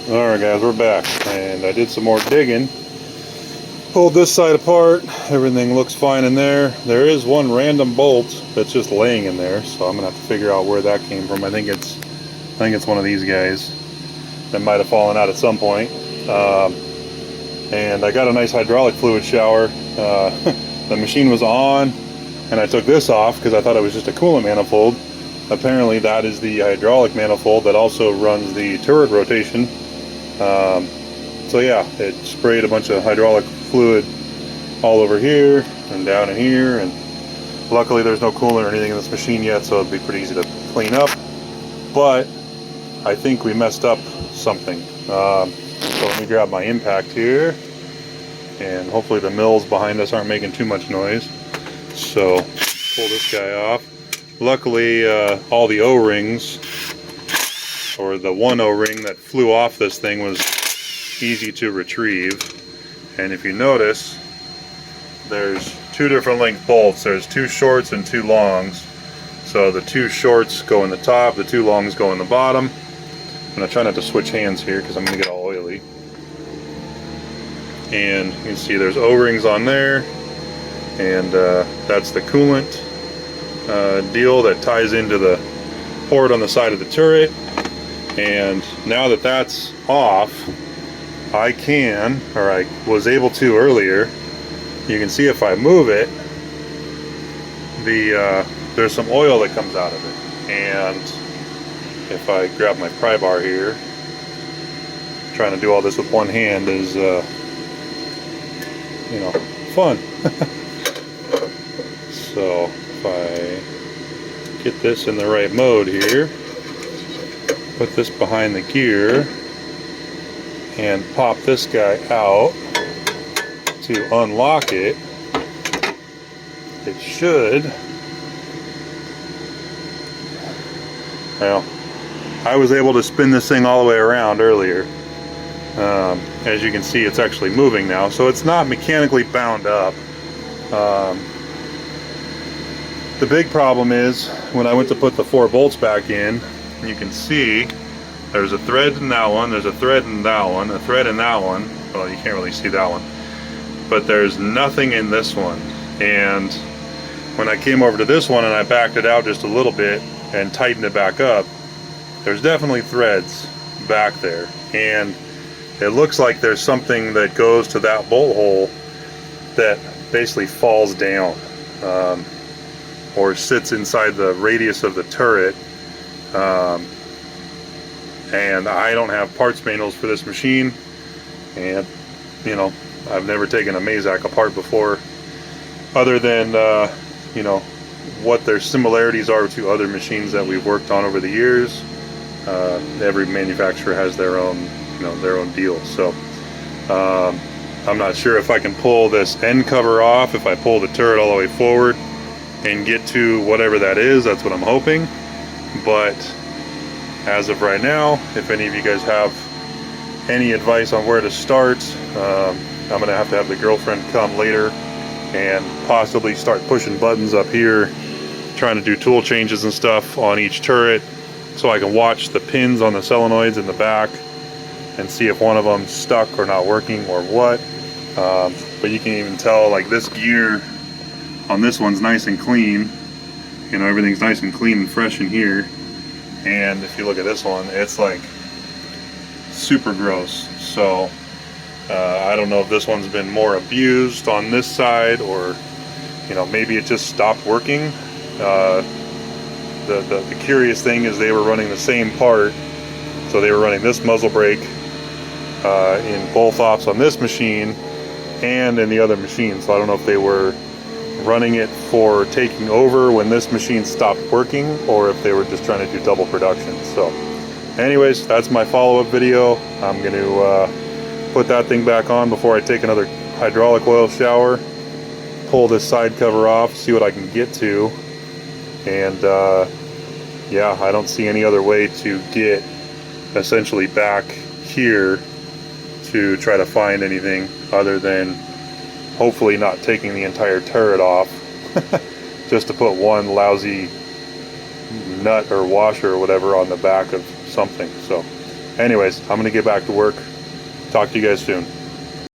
Alright guys, we're back, and I did some more digging. Pulled this side apart, everything looks fine in there. There is one random bolt that's just laying in there, so I'm gonna have to figure out where that came from. I think it's one of these guys that might have fallen out at some point. And I got a nice hydraulic fluid shower. The machine was on, and I took this off because I thought it was just a coolant manifold. Apparently that is the hydraulic manifold that also runs the turret rotation. So yeah, it sprayed a bunch of hydraulic fluid all over here and down in here, and luckily there's no coolant or anything in this machine yet, so it'll be pretty easy to clean up. But I think we messed up something. So let me grab my impact here, and hopefully the mills behind us aren't making too much noise. So pull this guy off. Luckily all the O-rings, or the one O-ring that flew off this thing, was easy to retrieve. And if you notice, there's two different length bolts. There's two shorts and two longs. So the two shorts go in the top, the two longs go in the bottom. I'm going to try not to switch hands here because I'm going to get all oily. And you can see there's O-rings on there, and that's the coolant deal that ties into the port on the side of the turret. And now that that's off, I can, or I was able to earlier, you can see if I move it, there's some oil that comes out of it. And if I grab my pry bar here, trying to do all this with one hand is, you know, fun. So if I get this in the right mode here, put this behind the gear, and pop this guy out to unlock it, it should, well, I was able to spin this thing all the way around earlier. As you can see, it's actually moving now, so it's not mechanically bound up. The big problem is when I went to put the 4 bolts back in, you can see there's a thread in that one, there's a thread in that one, a thread in that one. Well, you can't really see that one, but there's nothing in this one. And when I came over to this one and I backed it out just a little bit and tightened it back up, there's definitely threads back there, and it looks like there's something that goes to that bolt hole that basically falls down, or sits inside the radius of the turret. And I don't have parts manuals for this machine, and you know, I've never taken a Mazak apart before, other than you know, what their similarities are to other machines that we've worked on over the years. Every manufacturer has their own, you know, their own deal. So I'm not sure if I can pull this end cover off, if I pull the turret all the way forward and get to whatever that is. That's what I'm hoping. But as of right now, if any of you guys have any advice on where to start, I'm gonna have to have the girlfriend come later and possibly start pushing buttons up here, trying to do tool changes and stuff on each turret, so I can watch the pins on the solenoids in the back and see if one of them's stuck or not working or what. But you can even tell, like, this gear on this one's nice and clean. You know, everything's nice and clean and fresh in here. And if you look at this one, it's like super gross. So I don't know if this one's been more abused on this side, or, you know, maybe it just stopped working. The curious thing is they were running the same part, so they were running this muzzle brake in both ops on this machine and in the other machine. So I don't know if they were running it for taking over when this machine stopped working, or if they were just trying to do double production. So anyways, that's my follow-up video. I'm going to put that thing back on before I take another hydraulic oil shower, pull this side cover off, see what I can get to, and yeah, I don't see any other way to get essentially back here to try to find anything other than hopefully not taking the entire turret off just to put one lousy nut or washer or whatever on the back of something. So Anyways, I'm going to get back to work. Talk to you guys soon.